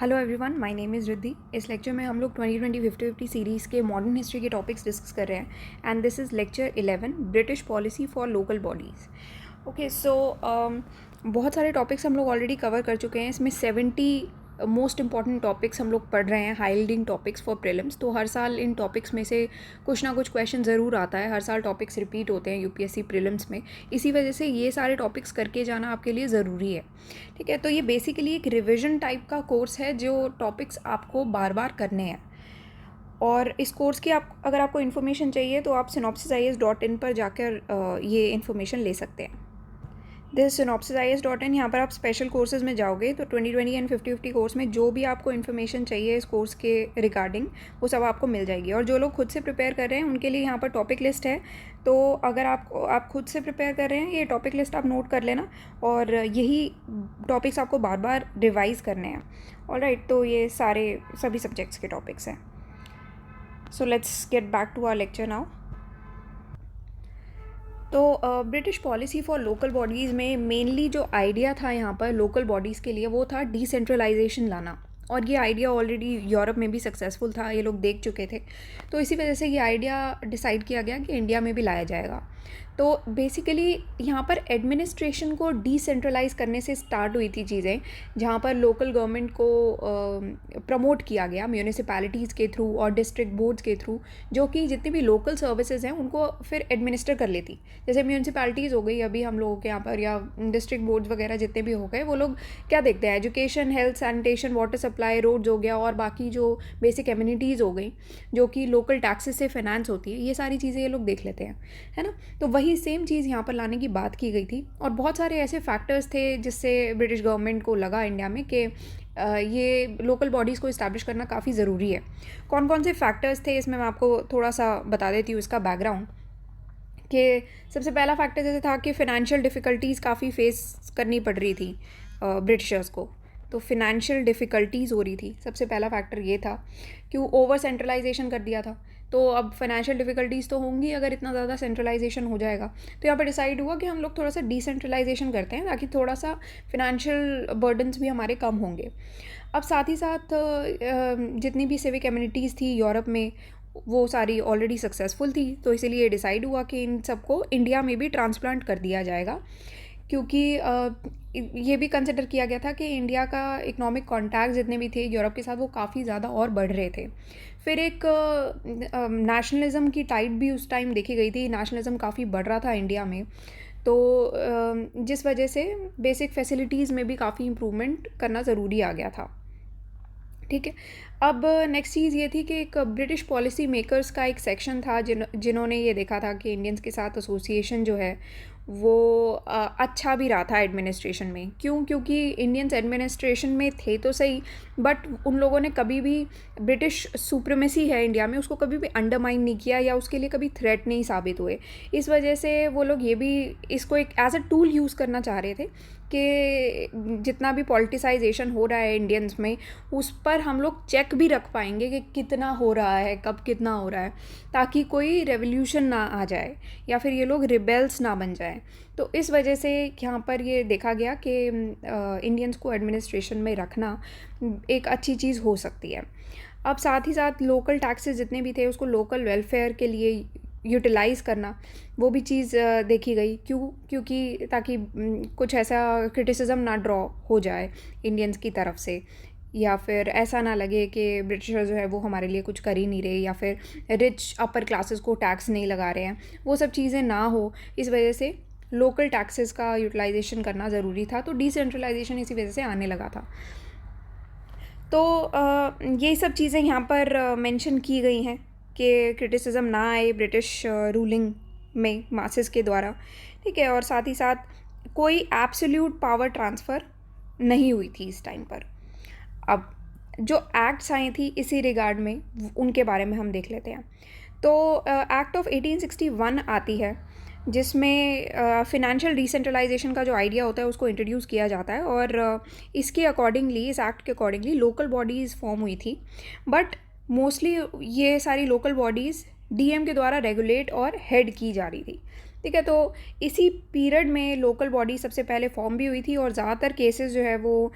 Hello everyone, my name is Riddhi. इस lecture में हम लोग 2020 50-50 सीरीज़ के मॉडर्न हिस्ट्री के टॉपिक्स डिस्कस कर रहे हैं and this is lecture 11 British policy for local bodies. Okay so बहुत सारे टॉपिक्स हम लोग ऑलरेडी कवर कर चुके हैं। इसमें 70 मोस्ट इंपॉर्टेंट टॉपिक्स हम लोग पढ़ रहे हैं, high yielding topics for prelims. तो हर साल इन टॉपिक्स में से कुछ ना कुछ क्वेश्चन ज़रूर आता है। हर साल टॉपिक्स रिपीट होते हैं यूपीएससी प्रीलिम्स में, इसी वजह से ये सारे टॉपिक्स करके जाना आपके लिए ज़रूरी है। ठीक है, तो ये बेसिकली एक रिविजन टाइप का कोर्स है जो टॉपिक्स आपको बार बार करने हैं। और इस कोर्स की अगर आपको इन्फॉर्मेशन चाहिए तो आप synopsisis.in पर जाकर ये इन्फॉर्मेशन ले सकते हैं। दिस synopsisis.in, यहाँ पर आप स्पेशल कोर्सेज में जाओगे तो 2020 एंड 50-50 कोर्स में जो भी आपको इन्फॉर्मेशन चाहिए इस कोर्स के रिगार्डिंग वो सब आपको मिल जाएगी। और जो लोग खुद से प्रिपेयर कर रहे हैं उनके लिए यहाँ पर टॉपिक लिस्ट है। तो अगर आप खुद से प्रिपेयर कर रहे हैं, ये टॉपिक लिस्ट आप नोट कर लेना और यही टॉपिक्स आपको बार बार रिवाइज़ करने हैं। ऑलराइट, तो ये सभी सब्जेक्ट्स के टॉपिक्स हैं। So let's get back to our lecture now. तो British policy for local bodies में मेनली जो आइडिया था यहाँ पर लोकल बॉडीज़ के लिए वो था डिसेंट्रलाइजेशन लाना। और ये आइडिया ऑलरेडी यूरोप में भी सक्सेसफुल था, ये लोग देख चुके थे। तो इसी वजह से ये आइडिया डिसाइड किया गया कि इंडिया में भी लाया जाएगा। तो बेसिकली यहाँ पर एडमिनिस्ट्रेशन को डिसेंट्रलाइज करने से स्टार्ट हुई थी चीज़ें, जहाँ पर लोकल गवर्नमेंट को प्रमोट किया गया म्यूनिसिपैलिटीज़ के थ्रू और डिस्ट्रिक्ट बोर्ड्स के थ्रू, जो कि जितनी भी लोकल सर्विसेज हैं उनको फिर एडमिनिस्टर कर लेती। जैसे म्यूनिसिपैलिटीज़ हो गई अभी हम लोगों के यहाँ पर, या डिस्ट्रिक्ट बोर्ड्स वगैरह जितने भी हो गए, वो लोग क्या देखते हैं, education, health, sanitation, water supply, roads हो गया और बाकी जो बेसिक कम्युनिटीज़ हो गई जो कि लोकल टैक्सेस से फाइनेंस होती है, ये सारी चीज़ें ये लोग देख लेते हैं, है ना। तो वही सेम चीज़ यहाँ पर लाने की बात की गई थी। और बहुत सारे ऐसे फैक्टर्स थे जिससे ब्रिटिश गवर्नमेंट को लगा इंडिया में कि ये लोकल बॉडीज़ को इस्टेब्लिश करना काफ़ी ज़रूरी है। कौन कौन से फैक्टर्स थे इसमें मैं आपको थोड़ा सा बता देती हूँ इसका बैकग्राउंड। कि सबसे पहला फैक्टर जैसे था कि फ़िनेंशियल डिफ़िकल्टीज़ काफ़ी फेस करनी पड़ रही थी ब्रिटिशर्स को। तो फिनेंशियल डिफ़िकल्टीज़ हो रही थी, सबसे पहला फैक्टर ये था। क्यों ओवर सेंट्रलाइजेशन कर दिया था, तो अब फाइनेंशियल डिफ़िकल्टीज़ तो होंगी अगर इतना ज़्यादा सेंट्रलाइजेशन हो जाएगा। तो यहाँ पर डिसाइड हुआ कि हम लोग थोड़ा सा डिसेंट्रलाइजेशन करते हैं ताकि थोड़ा सा फिनेंशियल बर्डन्स भी हमारे कम होंगे। अब साथ ही साथ जितनी भी सिविक कम्युनिटीज़ थी यूरोप में वो सारी ऑलरेडी सक्सेसफुल थी, तो इसीलिए डिसाइड हुआ कि इन सबको इंडिया में भी ट्रांसप्लांट कर दिया जाएगा। क्योंकि ये भी कंसिडर किया गया था कि इंडिया का इकोनॉमिक कॉन्टैक्ट जितने भी थे यूरोप के साथ वो काफ़ी ज़्यादा और बढ़ रहे थे। फिर एक नेशनलिज़म की टाइड भी उस टाइम देखी गई थी, नेशनलिज़म काफ़ी बढ़ रहा था इंडिया में। तो जिस वजह से बेसिक फैसिलिटीज़ में भी काफ़ी इम्प्रूवमेंट करना ज़रूरी आ गया था। ठीक है, अब नेक्स्ट चीज़ ये थी कि एक ब्रिटिश पॉलिसी मेकर्स का एक सेक्शन था जिन्होंने ये देखा था कि इंडियंस के साथ एसोसिएशन जो है वो अच्छा भी रहा था एडमिनिस्ट्रेशन में। क्योंकि इंडियंस एडमिनिस्ट्रेशन में थे तो सही, बट उन लोगों ने कभी भी ब्रिटिश सुप्रीमेसी है इंडिया में उसको कभी भी अंडरमाइन नहीं किया या उसके लिए कभी थ्रेट नहीं साबित हुए। इस वजह से वो लोग ये भी इसको एक एज अ टूल यूज़ करना चाह रहे थे कि जितना भी पॉलिटिसाइजेशन हो रहा है इंडियंस में उस पर हम लोग चेक भी रख पाएंगे कि कितना हो रहा है, कब कितना हो रहा है, ताकि कोई रेवोल्यूशन ना आ जाए या फिर ये लोग रिबेल्स ना बन जाए। तो इस वजह से यहाँ पर ये देखा गया कि इंडियंस को एडमिनिस्ट्रेशन में रखना एक अच्छी चीज़ हो सकती है। अब साथ ही साथ लोकल टैक्सेस जितने भी थे उसको लोकल वेलफेयर के लिए यूटिलाइज़ करना, वो भी चीज़ देखी गई। क्योंकि ताकि कुछ ऐसा क्रिटिसिज्म ना ड्रॉ हो जाए इंडियंस की तरफ से, या फिर ऐसा ना लगे कि ब्रिटिशर जो है वो हमारे लिए कुछ कर ही नहीं रहे, या फिर रिच अपर क्लासेस को टैक्स नहीं लगा रहे हैं, वो सब चीज़ें ना हो। इस वजह से लोकल टैक्सेस का यूटिलाइजेशन करना ज़रूरी था। तो डिसेंट्रलाइजेशन इसी वजह से आने लगा था। तो ये सब चीज़ें यहाँ पर मेंशन की गई हैं कि क्रिटिसिज्म ना आए ब्रिटिश रूलिंग में मासेस के द्वारा। ठीक है, और साथ ही साथ कोई एब्सोल्यूट पावर ट्रांसफ़र नहीं हुई थी इस टाइम पर। अब जो एक्ट्स आई थी इसी रिगार्ड में उनके बारे में हम देख लेते हैं। तो एक्ट ऑफ 1861 आती है जिसमें फिनेंशियल डिसेंट्रलाइजेशन का जो आइडिया होता है उसको इंट्रोड्यूस किया जाता है। और इसके अकॉर्डिंगली, इस एक्ट के अकॉर्डिंगली लोकल बॉडीज़ फॉर्म हुई थी। बट मोस्टली ये सारी लोकल बॉडीज़ डीएम के द्वारा रेगुलेट और हेड की जा रही थी। ठीक है, तो इसी पीरियड में लोकल बॉडी सबसे पहले फॉर्म भी हुई थी और ज़्यादातर केसेस जो है वो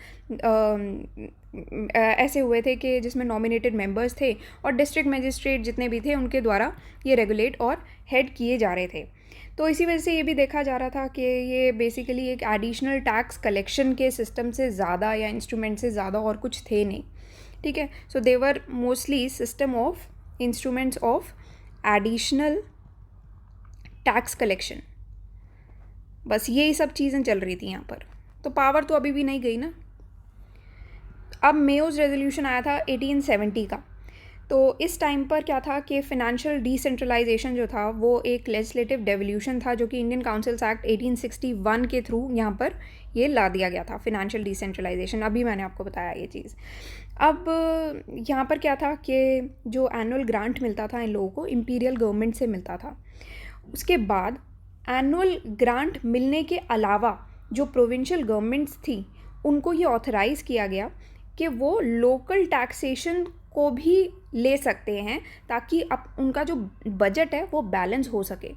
ऐसे हुए थे कि जिसमें नॉमिनेटेड मेंबर्स थे और डिस्ट्रिक्ट मजिस्ट्रेट जितने भी थे उनके द्वारा ये रेगुलेट और हेड किए जा रहे थे। तो इसी वजह से ये भी देखा जा रहा था कि ये बेसिकली एक एडिशनल टैक्स कलेक्शन के सिस्टम से ज़्यादा या इंस्ट्रूमेंट से ज़्यादा और कुछ थे नहीं, ठीक है। So they were mostly system of instruments of additional tax collection, बस यही सब चीज़ें चल रही थी यहाँ पर। तो पावर तो अभी भी नहीं गई ना। अब मेयोज़ रेजोल्यूशन आया था 1870 का। तो इस टाइम पर क्या था कि फ़ाइनेंशियल डिसेंट्रलाइजेशन जो था वो एक लेजिस्लेटिव डेवोल्यूशन था जो कि इंडियन काउंसिल्स एक्ट 1861 के थ्रू यहाँ पर ये ला दिया गया था, फ़ाइनेंशियल डिसेंट्रलाइजेशन। अभी मैंने आपको बताया ये चीज़। अब यहाँ पर क्या था कि जो एनुअल ग्रांट मिलता था इन लोगों को इम्पीरियल गवर्नमेंट से मिलता था। उसके बाद एनुअल ग्रांट मिलने के अलावा जो प्रोविंशियल गवर्नमेंट्स थी उनको ये ऑथराइज़ किया गया कि वो लोकल टैक्सेशन को भी ले सकते हैं ताकि अब उनका जो बजट है वो बैलेंस हो सके।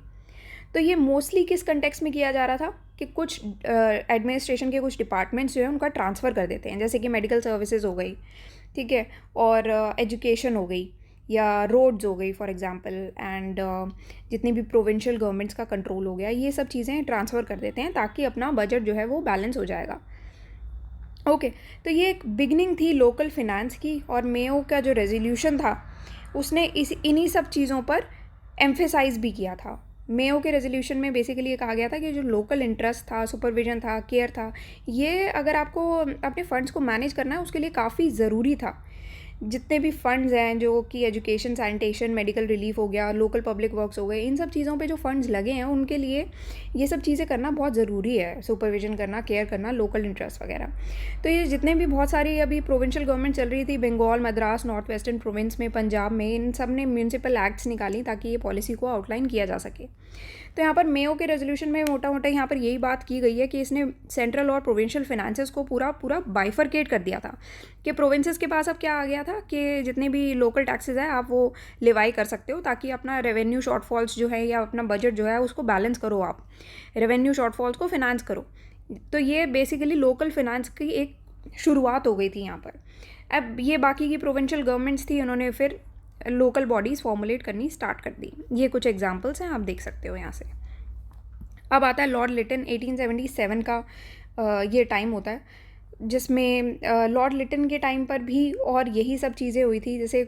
तो ये मोस्टली किस कंटेक्स्ट में किया जा रहा था कि कुछ एडमिनिस्ट्रेशन के कुछ डिपार्टमेंट्स जो है उनका ट्रांसफ़र कर देते हैं, जैसे कि मेडिकल सर्विसेज हो गई, ठीक है, और एजुकेशन हो गई या रोड्स हो गई फॉर एग्जांपल, एंड जितनी भी प्रोविंशियल गवर्नमेंट्स का कंट्रोल हो गया, ये सब चीज़ें ट्रांसफ़र कर देते हैं ताकि अपना बजट जो है वो बैलेंस हो जाएगा। ओके, तो ये एक बिगनिंग थी लोकल फिनेंस की, और मेयो का जो रेजोल्यूशन था उसने इन्हीं सब चीज़ों पर एम्फेसाइज भी किया था। मेयो के रेजोल्यूशन में बेसिकली ये कहा गया था कि जो लोकल इंटरेस्ट था, सुपरविजन था, केयर था, ये अगर आपको अपने फंड्स को मैनेज करना है उसके लिए काफ़ी ज़रूरी था। जितने भी फंड्स हैं जो कि एजुकेशन, सैनिटेशन, मेडिकल रिलीफ हो गया, लोकल पब्लिक वर्क्स हो गए, इन सब चीज़ों पे जो फंड्स लगे हैं उनके लिए ये सब चीज़ें करना बहुत ज़रूरी है, सुपरविजन करना, केयर करना, लोकल इंटरेस्ट वगैरह। तो ये जितने भी बहुत सारी अभी प्रोविंशियल गवर्नमेंट चल रही थी, Bengal, Madras, north western province में, पंजाब में, इन सब ने म्यूनसिपल एक्ट्स निकाली ताकि ये पॉलिसी को आउटलाइन किया जा सके। तो यहाँ पर मेयो के रेजोल्यूशन में मोटा मोटा यहाँ पर यही बात की गई है कि इसने सेंट्रल और प्रोविंशियल फिनेंसेस को पूरा बाइफरकेट कर दिया था कि प्रोविंसेस के पास अब क्या आ गया था कि जितने भी लोकल टैक्सेस हैं आप वो लेवाई कर सकते हो ताकि अपना रेवेन्यू शॉर्टफॉल्स जो है या अपना बजट जो है उसको बैलेंस करो, आप रेवेन्यू शॉर्टफॉल्स को फिनांस करो। तो ये बेसिकली लोकल फिनांस की एक शुरुआत हो गई थी यहाँ पर। अब ये बाकी की प्रोविंशियल गवर्नमेंट्स थी, उन्होंने फिर लोकल बॉडीज़ फॉर्मुलेट करनी स्टार्ट कर दी। ये कुछ एग्जांपल्स हैं, आप देख सकते हो यहाँ से। अब आता है लॉर्ड लिटन, 1877 का ये टाइम होता है जिसमें लॉर्ड लिटन के टाइम पर भी और यही सब चीज़ें हुई थी। जैसे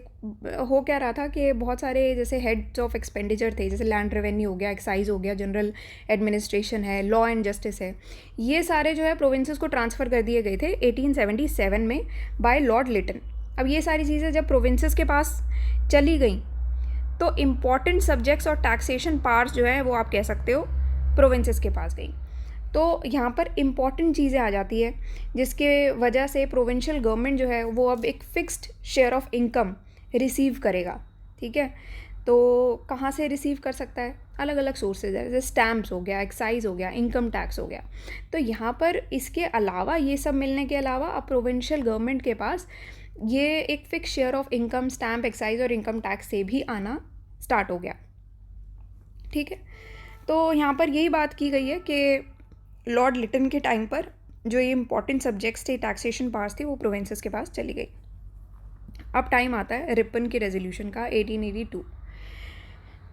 हो क्या रहा था कि बहुत सारे जैसे हेड्स ऑफ एक्सपेंडिचर थे, जैसे लैंड रेवेन्यू हो गया, एक्साइज हो गया, जनरल एडमिनिस्ट्रेशन है, लॉ एंड जस्टिस है, ये सारे जो है प्रोविंसेस को ट्रांसफ़र कर दिए गए थे 1877 में बाय लॉर्ड लिटन। अब ये सारी चीज़ें जब प्रोविंसेस के पास चली गई तो इम्पॉर्टेंट सब्जेक्ट्स और टैक्सेशन पावर्स जो है वो आप कह सकते हो प्रोविंसेस के पास गई। तो यहाँ पर इम्पॉर्टेंट चीज़ें आ जाती है जिसके वजह से प्रोविंशियल गवर्नमेंट जो है वो अब एक fixed share of income receive करेगा, ठीक है। तो कहाँ से रिसीव कर सकता है? अलग अलग सोर्सेज है, जैसे स्टैम्प्स हो गया, एक्साइज हो गया, इनकम टैक्स हो गया। तो यहाँ पर इसके अलावा, ये सब मिलने के अलावा अब प्रोविंशियल गवर्नमेंट के पास ये एक fix share of income, stamp, excise और इनकम टैक्स से भी आना स्टार्ट हो गया, ठीक है। तो यहाँ पर यही बात की गई है कि लॉर्ड लिटन के टाइम पर जो ये इंपॉर्टेंट सब्जेक्ट्स थे, टैक्सेशन पावर्स थी, वो प्रोविंसेस के पास चली गई। अब टाइम आता है रिपन के रेजोल्यूशन का, 1882।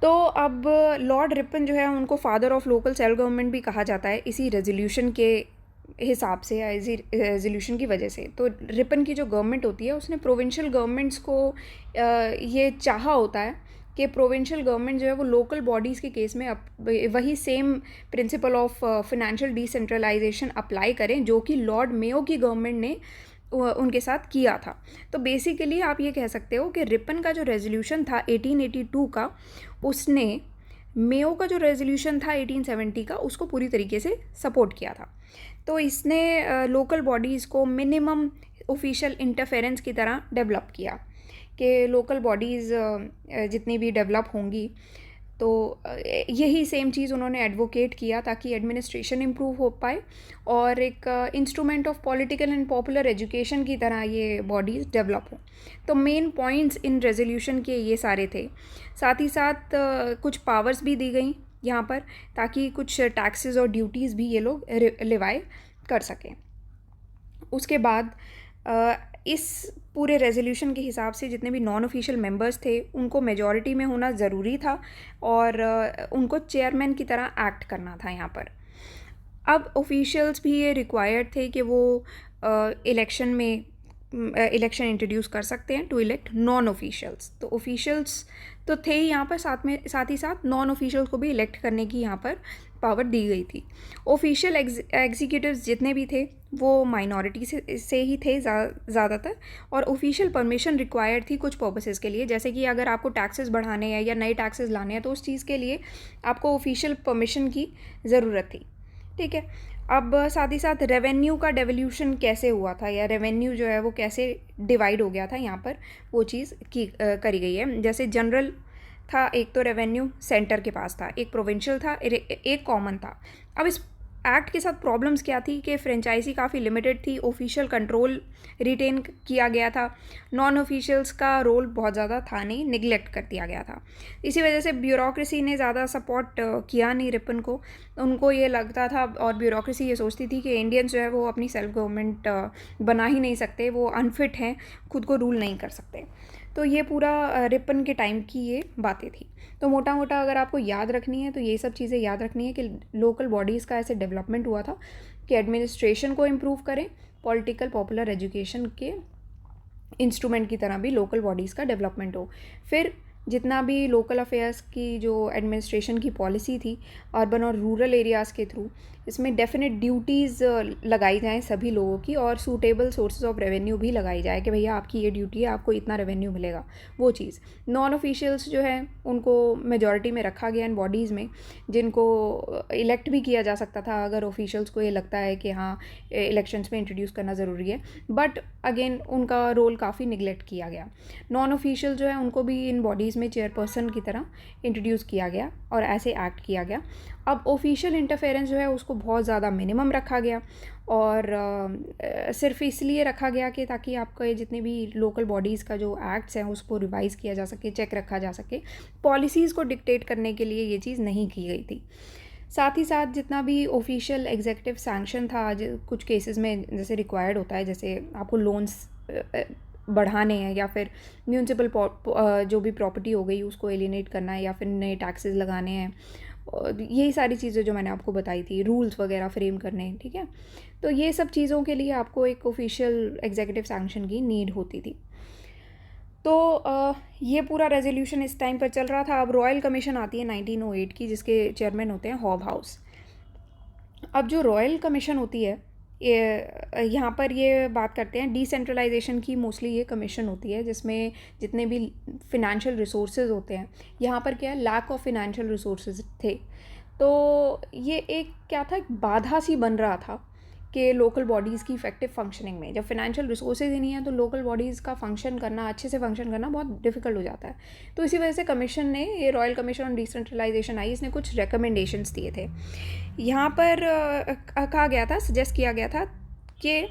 तो अब लॉर्ड रिपन जो है उनको father of local self government भी कहा जाता है इसी रेजोल्यूशन के हिसाब से या इसी रेजोल्यूशन की वजह से। तो रिपन की जो गवर्नमेंट होती है उसने प्रोविंशियल गवर्नमेंट्स को ये चाहा होता है कि प्रोविंशियल गवर्नमेंट जो है वो लोकल बॉडीज़ के केस में वही same principle of financial decentralisation apply करें जो कि लॉर्ड मेयो की गवर्नमेंट ने उनके साथ किया था। तो बेसिकली आप ये कह सकते हो कि रिपन का जो रेजोल्यूशन था 1882 का, उसने मेयो का जो रेजोल्यूशन था 1870 का, उसको पूरी तरीके से सपोर्ट किया था। तो इसने लोकल बॉडीज़ को मिनिमम ऑफिशियल इंटरफेरेंस की तरह डेवलप किया कि लोकल बॉडीज़ जितनी भी डेवलप होंगी तो यही सेम चीज़ उन्होंने एडवोकेट किया ताकि एडमिनिस्ट्रेशन इम्प्रूव हो पाए और एक instrument of political and popular education की तरह ये बॉडीज़ डेवलप हो। तो मेन पॉइंट्स इन रेजोल्यूशन के ये सारे थे। साथ ही साथ कुछ पावर्स भी दी गई यहाँ पर ताकि कुछ टैक्सेस और ड्यूटीज़ भी ये लोग लेवाई कर सकें। उसके बाद इस पूरे रेजोल्यूशन के हिसाब से जितने भी नॉन ऑफिशियल मेंबर्स थे उनको मेजॉरिटी में होना ज़रूरी था और उनको चेयरमैन की तरह एक्ट करना था यहाँ पर। अब ऑफिशियल्स भी ये रिक्वायर्ड थे कि वो इलेक्शन में इलेक्शन इंट्रोड्यूस कर सकते हैं टू इलेक्ट नॉन ऑफिशियल्स। तो ऑफिशियल्स तो थे ही यहाँ पर, साथ ही साथ नॉन ऑफिशियल्स को भी इलेक्ट करने की यहाँ पर पावर दी गई थी। ऑफिशियल एग्जीक्यूटिव्स जितने भी थे वो माइनॉरिटी से ही थे ज़्यादातर, और ऑफिशियल परमिशन रिक्वायर्ड थी कुछ पर्पसेस के लिए, जैसे कि अगर आपको टैक्सेस बढ़ाने हैं या नए टैक्सेस लाने हैं तो उस चीज़ के लिए आपको ऑफिशियल परमिशन की ज़रूरत थी। ठीक है, अब साथ ही साथ रेवेन्यू का डेवल्यूशन कैसे हुआ था या रेवेन्यू जो है वो कैसे डिवाइड हो गया था यहाँ पर, वो चीज़ करी गई है। जैसे जनरल था, एक तो रेवेन्यू सेंटर के पास था, एक प्रोविंशियल था, एक कॉमन था। अब इस एक्ट के साथ प्रॉब्लम्स क्या थी कि फ्रेंचाइजी काफ़ी लिमिटेड थी, ऑफिशियल कंट्रोल रिटेन किया गया था, नॉन ऑफिशियल्स का रोल बहुत ज़्यादा था नहीं, निगलेक्ट कर दिया गया था। इसी वजह से ब्यूरोक्रेसी ने ज़्यादा सपोर्ट किया नहीं रिपन को। उनको ये लगता था और ब्यूरोक्रेसी ये सोचती थी कि इंडियंस जो है वो अपनी सेल्फ गवर्नमेंट बना ही नहीं सकते, वो अनफिट हैं, खुद को रूल नहीं कर सकते। तो ये पूरा रिपन के टाइम की ये बातें थी। तो मोटा मोटा अगर आपको याद रखनी है तो ये सब चीज़ें याद रखनी है कि लोकल बॉडीज़ का ऐसे डेवलपमेंट हुआ था कि एडमिनिस्ट्रेशन को इम्प्रूव करें, पॉलिटिकल पॉपुलर एजुकेशन के इंस्ट्रूमेंट की तरह भी लोकल बॉडीज़ का डेवलपमेंट हो। फिर जितना भी लोकल अफेयर्स की जो एडमिनिस्ट्रेशन की पॉलिसी थी अर्बन और रूरल एरियाज़ के थ्रू, इसमें डेफिनेट ड्यूटीज़ लगाई जाएँ सभी लोगों की, और सूटेबल सोर्सेज ऑफ रेवेन्यू भी लगाई जाए कि भैया आपकी ये ड्यूटी है, आपको इतना रेवेन्यू मिलेगा, वो चीज़। नॉन ऑफिशियल्स जो है उनको मेजॉरिटी में रखा गया इन बॉडीज़ में, जिनको इलेक्ट भी किया जा सकता था अगर ऑफिशियल्स को ये लगता है कि हाँ इलेक्शंस में इंट्रोड्यूस करना ज़रूरी है, बट अगेन उनका रोल काफ़ी निगलेक्ट किया गया। नॉन ऑफिशियल जो है उनको भी इन बॉडीज़ में चेयरपर्सन की तरह इंट्रोड्यूस किया गया और ऐसे एक्ट किया गया। अब ऑफिशियल इंटरफेरेंस जो है उसको बहुत ज़्यादा मिनिमम रखा गया, और सिर्फ इसलिए रखा गया कि ताकि आपका जितने भी लोकल बॉडीज़ का जो एक्ट्स हैं उसको रिवाइज़ किया जा सके, चेक रखा जा सके। पॉलिसीज़ को डिक्टेट करने के लिए ये चीज़ नहीं की गई थी। साथ ही साथ जितना भी ऑफिशियल एग्जीक्यूटिव सैंक्शन था कुछ केसेस में जैसे रिक्वायर्ड होता है, जैसे आपको लोन्स बढ़ाने हैं या फिर म्यूनसिपल जो भी प्रॉपर्टी हो गई उसको एलिनेट करना है या फिर नए टैक्सेस लगाने हैं, यही सारी चीज़ें जो मैंने आपको बताई थी, रूल्स वगैरह फ्रेम करने हैं। ठीक है, तो ये सब चीज़ों के लिए आपको एक ऑफिशियल एग्जीक्यूटिव सैंक्शन की नीड होती थी। तो ये पूरा रेजोल्यूशन इस टाइम पर चल रहा था। अब रॉयल कमीशन आती है 1908 की, जिसके चेयरमैन होते हैं हॉब हाउस। अब जो रॉयल कमीशन होती है ये यहाँ पर ये बात करते हैं डिसेंट्रलाइजेशन की, मोस्टली ये कमीशन होती है जिसमें जितने भी फिनेंशियल रिसोर्सेज होते हैं, यहाँ पर क्या है, लैक ऑफ फिनेंशियल रिसोर्सेज थे। तो ये एक क्या था, एक बाधा सी बन रहा था कि लोकल बॉडीज़ की इफेक्टिव फंक्शनिंग में जब फिनेंशियल रिसोर्सेज ही नहीं है तो लोकल बॉडीज़ का फंक्शन करना, अच्छे से फंक्शन करना बहुत डिफिकल्ट हो जाता है। तो इसी वजह से कमीशन ने, ये रॉयल कमीशन ऑन डिसेंट्रलाइजेशन आई, इसने कुछ रिकमेंडेशंस दिए थे। यहाँ पर कहा गया था, सजेस्ट किया गया था कि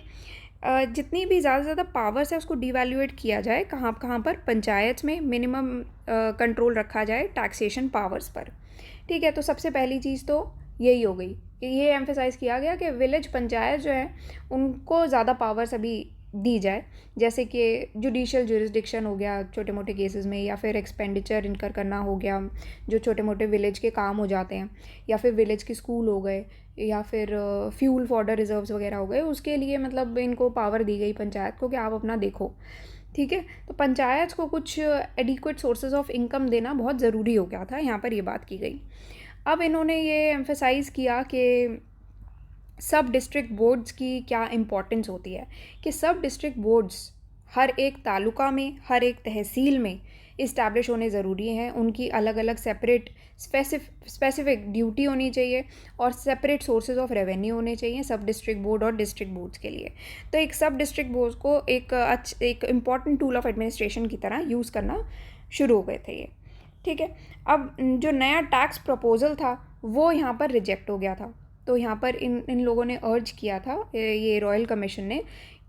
जितनी भी ज़्यादा से ज़्यादा पावर्स है उसको डिवैल्यूएट किया जाए। कहाँ कहाँ पर, पंचायत में मिनिमम कंट्रोल रखा जाए टैक्सेशन पावर्स पर। ठीक है, तो सबसे पहली चीज़ तो यही हो गई कि ये एम्फेसाइज़ किया गया कि विलेज पंचायत जो है उनको ज़्यादा पावर्स अभी दी जाए, जैसे कि जुडिशियल जुरिस्डिक्शन हो गया छोटे मोटे केसेस में, या फिर एक्सपेंडिचर इनकर करना हो गया जो छोटे मोटे विलेज के काम हो जाते हैं, या फिर विलेज के स्कूल हो गए, या फिर फ्यूल फॉडर रिजर्व्स वगैरह हो गए, उसके लिए मतलब इनको पावर दी गई पंचायत को कि आप अपना देखो। ठीक है, तो पंचायत को कुछ एडिक्वेट सोर्सेज ऑफ इनकम देना बहुत ज़रूरी हो गया था, यहाँ पर ये बात की गई। अब इन्होंने ये एम्फेसाइज़ किया कि सब डिस्ट्रिक्ट बोर्ड्स की क्या इम्पोर्टेंस होती है, कि सब डिस्ट्रिक्ट बोर्ड्स हर एक तालुका में, हर एक तहसील में इस्टेब्लिश होने ज़रूरी हैं। उनकी अलग अलग सेपरेट स्पेसिफिक ड्यूटी होनी चाहिए और सेपरेट सोर्सेज ऑफ रेवेन्यू होने चाहिए सब डिस्ट्रिक्ट बोर्ड और डिस्ट्रिक्ट बोर्ड्स के लिए। तो एक सब डिस्ट्रिक्ट बोर्ड को एक इम्पॉर्टेंट टूल ऑफ एडमिनिस्ट्रेशन की तरह यूज़ करना शुरू हो गए थे ये। ठीक है, अब जो नया टैक्स प्रपोज़ल था वो यहाँ पर रिजेक्ट हो गया था। तो यहाँ पर इन लोगों ने अर्ज किया था, ये रॉयल कमीशन ने,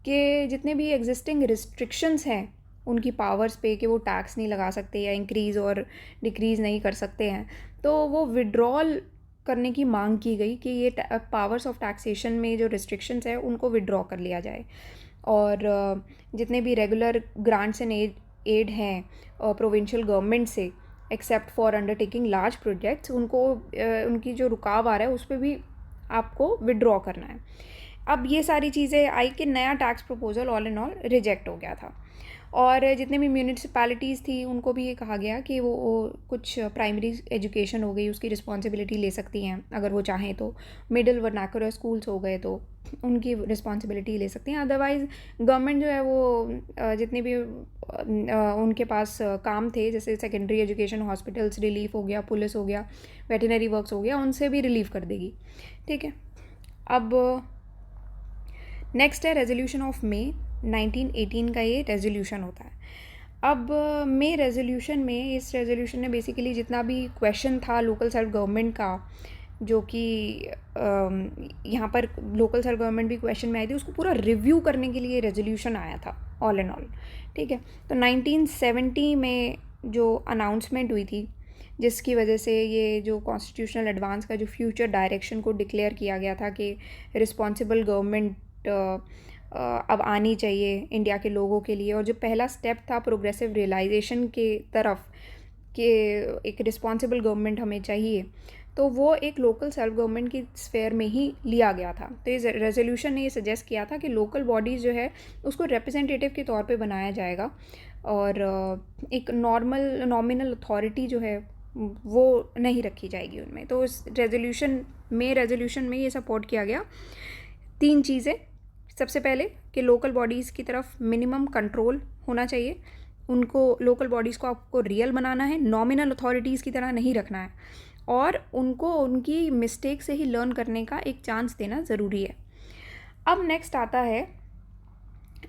कि जितने भी एग्जिस्टिंग रिस्ट्रिक्शंस हैं उनकी पावर्स पे कि वो टैक्स नहीं लगा सकते या इंक्रीज़ और डिक्रीज़ नहीं कर सकते हैं, तो वो विड्रॉल करने की मांग की गई कि ये पावर्स ऑफ टैक्सेशन में जो रिस्ट्रिक्शंस है उनको विड्रॉ कर लिया जाए। और जितने भी रेगुलर ग्रांट्स एंड एड हैं प्रोविंशियल गवर्नमेंट से except for undertaking large projects, उनको उनकी जो रुकाव आ रहा है उस पर भी आपको विड्रॉ करना है। अब ये सारी चीज़ें आई कि नया tax proposal all in all reject हो गया था। और जितने भी म्यूनिसिपैलिटीज़ थी उनको भी ये कहा गया कि वो कुछ प्राइमरी एजुकेशन हो गई उसकी रिस्पॉन्सिबिलिटी ले सकती हैं अगर वो चाहें तो, मिडिल वर्नाकुलर स्कूल्स हो गए तो उनकी रिस्पॉन्सिबिलिटी ले सकती हैं। अदरवाइज़ गवर्नमेंट जो है वो जितने भी उनके पास काम थे, जैसे सेकेंडरी एजुकेशन, हॉस्पिटल्स रिलीफ हो गया, पुलिस हो गया, वेटनरी वर्क्स हो गया, उनसे भी रिलीफ कर देगी। ठीक है, अब नेक्स्ट है रेजोल्यूशन ऑफ मे 1918 का ये रेजोल्यूशन होता है। अब मे रेजोल्यूशन में, इस रेजोल्यूशन ने बेसिकली जितना भी क्वेश्चन था लोकल सेल्फ गवर्नमेंट का, जो कि यहाँ पर लोकल सेल्फ गवर्नमेंट भी क्वेश्चन में आई थी, उसको पूरा रिव्यू करने के लिए रेजोल्यूशन आया था ऑल एंड ऑल। ठीक है, तो 1970 में जो अनाउंसमेंट हुई थी जिसकी वजह से ये जो कॉन्स्टिट्यूशनल एडवांस का जो फ्यूचर डायरेक्शन को डिक्लेयर किया गया था कि रिस्पॉन्सिबल गवर्नमेंट अब आनी चाहिए इंडिया के लोगों के लिए, और जो पहला स्टेप था प्रोग्रेसिव रियलाइजेशन के तरफ कि एक रिस्पॉन्सिबल गवर्नमेंट हमें चाहिए, तो वो एक लोकल सेल्फ गवर्नमेंट की स्फेयर में ही लिया गया था। तो इस रेजोल्यूशन ने ये सजेस्ट किया था कि लोकल बॉडीज़ जो है उसको रिप्रेजेंटेटिव के तौर पे बनाया जाएगा और एक नॉमिनल अथॉरिटी जो है वो नहीं रखी जाएगी उनमें। तो इस रेजोल्यूशन में ये सपोर्ट किया गया 3 चीज़ें। सबसे पहले कि लोकल बॉडीज़ की तरफ मिनिमम कंट्रोल होना चाहिए, उनको लोकल बॉडीज़ को आपको रियल बनाना है, नॉमिनल अथॉरिटीज़ की तरह नहीं रखना है, और उनको उनकी मिस्टेक से ही लर्न करने का एक चांस देना ज़रूरी है। अब नेक्स्ट आता है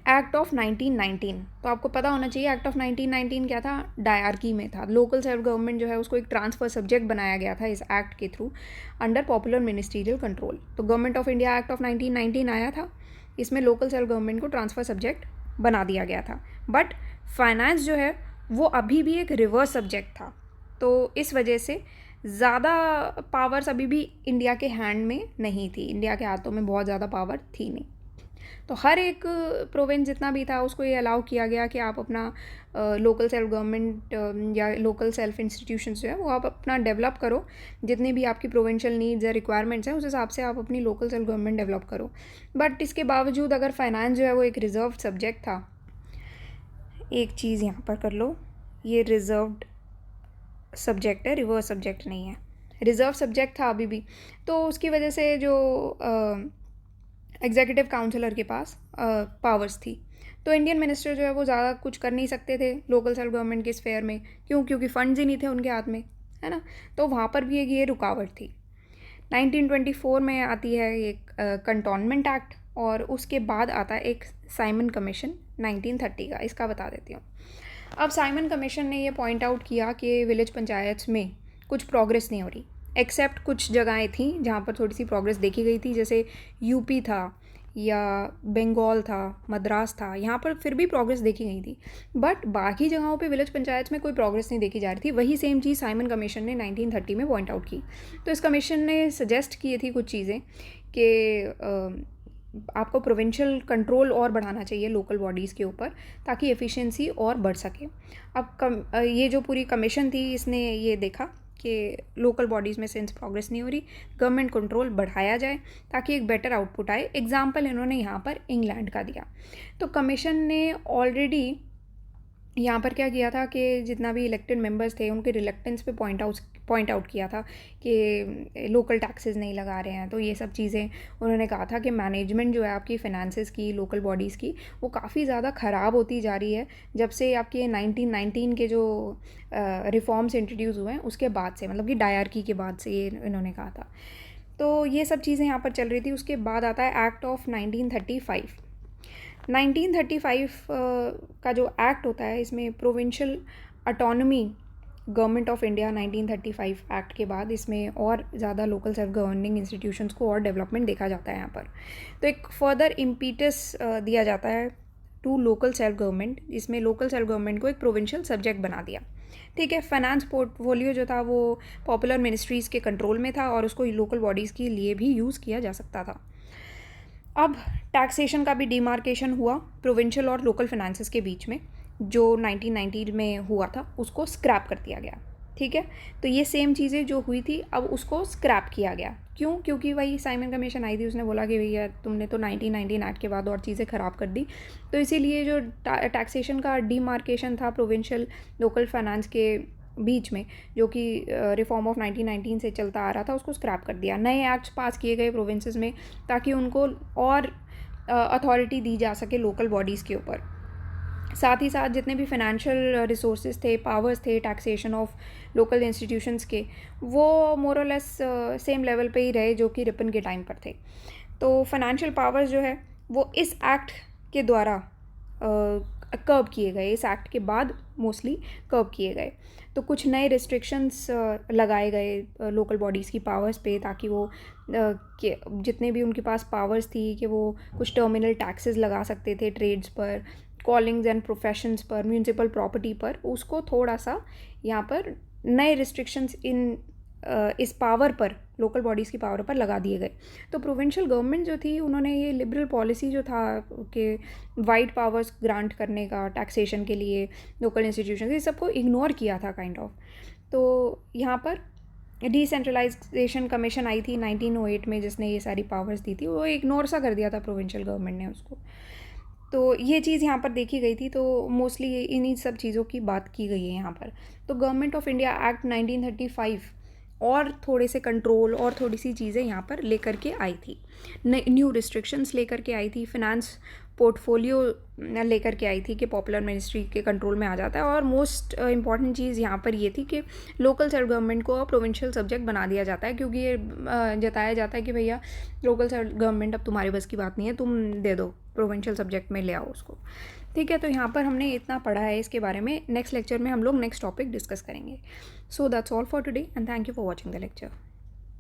एक्ट ऑफ 1919। तो आपको पता होना चाहिए एक्ट ऑफ 1919 क्या था, डायरकी में था। लोकल सेल्फ गवर्नमेंट जो है उसको एक ट्रांसफ़र सब्जेक्ट बनाया गया था इस एक्ट के through under popular ministerial control. तो government of India act of 1919 आया था, इसमें लोकल सेल्फ गवर्नमेंट को ट्रांसफ़र सब्जेक्ट बना दिया गया था, बट फाइनेंस जो है वो अभी भी एक रिवर्स सब्जेक्ट था। तो इस वजह से ज़्यादा पावर्स अभी भी इंडिया के हैंड में नहीं थी, इंडिया के हाथों में बहुत ज़्यादा पावर थी नहीं। तो हर एक प्रोविंस जितना भी था उसको ये अलाउ किया गया कि आप अपना लोकल सेल्फ गवर्नमेंट या लोकल सेल्फ इंस्टीट्यूशंस जो है वो आप अपना डेवलप करो, जितनी भी आपकी प्रोविंशियल नीड्स या रिक्वायरमेंट्स हैं उस हिसाब से आप अपनी लोकल सेल्फ गवर्नमेंट डेवलप करो। बट इसके बावजूद अगर फाइनेंस जो है वो एक रिजर्व सब्जेक्ट था, एक चीज़ यहाँ पर कर लो, ये रिजर्व्ड सब्जेक्ट है, रिवर्स सब्जेक्ट नहीं है, रिजर्व सब्जेक्ट था अभी भी। तो उसकी वजह से जो एग्जीक्यूटिव काउंसिलर के पास पावर्स थी, तो इंडियन मिनिस्टर जो है वो ज़्यादा कुछ कर नहीं सकते थे लोकल सेल्फ गवर्नमेंट के स्फेयर में। क्योंकि फंड्स ही नहीं थे उनके हाथ में, है ना। तो वहाँ पर भी एक ये रुकावट थी। 1924 में आती है एक कंटोनमेंट एक्ट, और उसके बाद आता है एक साइमन कमीशन 1930 का। इसका बता देती हूँ। अब साइमन कमीशन ने ये पॉइंट आउट किया कि विलेज पंचायत में कुछ प्रोग्रेस नहीं हो रही, एक्सेप्ट कुछ जगहें थी जहाँ पर थोड़ी सी प्रोग्रेस देखी गई थी, जैसे यूपी था या बंगाल था, मद्रास था, यहाँ पर फिर भी प्रोग्रेस देखी गई थी। बट बाकी जगहों पे विलेज पंचायत में कोई प्रोग्रेस नहीं देखी जा रही थी। वही सेम चीज़ साइमन कमीशन ने 1930 में पॉइंट आउट की। तो इस कमीशन ने सजेस्ट की थी कुछ चीज़ें कि आपको प्रोविंशियल कंट्रोल और बढ़ाना चाहिए लोकल बॉडीज़ के ऊपर, ताकि एफिशिएंसी और बढ़ सके। अब ये जो पूरी कमीशन थी इसने ये देखा कि लोकल बॉडीज़ में सिंस प्रोग्रेस नहीं हो रही, गवर्नमेंट कंट्रोल बढ़ाया जाए ताकि एक बेटर आउटपुट आए। एग्जाम्पल इन्होंने यहाँ पर इंग्लैंड का दिया। तो कमीशन ने ऑलरेडी यहाँ पर क्या किया था कि जितना भी इलेक्टेड मेंबर्स थे उनके रिलेक्टेंस पे पॉइंट आउट किया था कि लोकल टैक्सेस नहीं लगा रहे हैं। तो ये सब चीज़ें उन्होंने कहा था कि मैनेजमेंट जो है आपकी फाइनेंसेस की, लोकल बॉडीज़ की, वो काफ़ी ज़्यादा ख़राब होती जा रही है जब से आपके 1919 के जो रिफॉर्म्स इंट्रोड्यूस हुए हैं उसके बाद से, मतलब कि डायरकी के बाद से, ये इन्होंने कहा था। तो ये सब चीज़ें यहाँ पर चल रही थी। उसके बाद आता है एक्ट ऑफ 1935। 1935 का जो एक्ट होता है इसमें provincial autonomy government of India 1935 act के बाद इसमें और ज़्यादा लोकल सेल्फ गवर्निंग इंस्टीट्यूशंस को और डेवलपमेंट देखा जाता है यहाँ पर। तो एक फर्दर इम्पीटस दिया जाता है टू लोकल सेल्फ गवर्नमेंट, इसमें लोकल सेल्फ गवर्नमेंट को एक प्रोविंशियल सब्जेक्ट बना दिया। ठीक है, फाइनेंस पोर्टफोलियो जो था वो पॉपुलर मिनिस्ट्रीज़ के कंट्रोल में था और उसको लोकल बॉडीज़ के लिए भी यूज़ किया जा सकता था। अब टैक्सेशन का भी डिमार्केशन हुआ प्रोविंशियल और लोकल फाइनेंसेस के बीच में, जो 1990 में हुआ था उसको स्क्रैप कर दिया गया। ठीक है, तो ये सेम चीज़ें जो हुई थी अब उसको स्क्रैप किया गया। क्यों? क्योंकि वही साइमन कमीशन आई थी, उसने बोला कि भैया तुमने तो 1919 एक्ट के बाद और चीज़ें ख़राब कर दी, तो इसीलिए जो टैक्सेशन का डिमार्केशन था प्रोविंशियल लोकल फाइनेंस के बीच में, जो कि रिफॉर्म ऑफ 1919 से चलता आ रहा था, उसको स्क्रैप कर दिया। नए एक्ट्स पास किए गए प्रोविंसेस में ताकि उनको और अथॉरिटी दी जा सके लोकल बॉडीज़ के ऊपर। साथ ही साथ जितने भी फाइनेंशियल रिसोर्सेज थे, पावर्स थे टैक्सेशन ऑफ लोकल इंस्टीट्यूशंस के, वो मोर और लेस सेम लेवल पे ही रहे जो कि रिपन के टाइम पर थे। तो फाइनेंशियल पावर्स जो है वो इस एक्ट के द्वारा कर्ब किए गए, इस एक्ट के बाद मोस्टली कर्ब किए गए। तो कुछ नए रिस्ट्रिक्शंस लगाए गए लोकल बॉडीज़ की पावर्स पे, ताकि वो जितने भी उनके पास पावर्स थी कि वो कुछ टर्मिनल टैक्सेस लगा सकते थे ट्रेड्स पर, कॉलिंग्स एंड प्रोफेशंस पर, म्यूनसिपल प्रॉपर्टी पर, उसको थोड़ा सा यहाँ पर नए रिस्ट्रिक्शंस इस पावर पर, लोकल बॉडीज़ की पावर पर लगा दिए गए। तो प्रोविंशियल गवर्नमेंट जो थी उन्होंने ये लिबरल पॉलिसी जो था कि वाइड पावर्स ग्रांट करने का टैक्सेशन के लिए लोकल इंस्टीट्यूशन, ये सबको इग्नोर किया था काइंड ऑफ। तो यहाँ पर डिसेंट्रलाइजेशन कमीशन आई थी 1908 में, जिसने ये सारी पावर्स दी थी, वो इग्नोर सा कर दिया था प्रोविंशियल गवर्नमेंट ने उसको। तो ये चीज़ यहाँ पर देखी गई थी। तो मोस्टली इन्हीं सब चीज़ों की बात की गई है यहाँ पर। तो गवर्नमेंट ऑफ इंडिया एक्ट 1935 और थोड़े से कंट्रोल और थोड़ी सी चीज़ें यहाँ पर लेकर के आई थी, न्यू रिस्ट्रिक्शंस लेकर के आई थी, फिनेंस पोर्टफोलियो लेकर के आई थी कि पॉपुलर मिनिस्ट्री के कंट्रोल में आ जाता है। और मोस्ट इम्पॉर्टेंट चीज़ यहाँ पर ये थी कि लोकल सेल्फ गवर्नमेंट को प्रोविंशियल सब्जेक्ट बना दिया जाता है, क्योंकि ये जताया जाता है कि भैया लोकल सेल्फ गवर्नमेंट अब तुम्हारे बस की बात नहीं है, तुम दे दो प्रोविंशियल सब्जेक्ट में ले आओ उसको। ठीक है, तो यहाँ पर हमने इतना पढ़ा है इसके बारे में। नेक्स्ट लेक्चर में हम लोग नेक्स्ट टॉपिक डिस्कस करेंगे। So that's all for today and thank you for watching the lecture.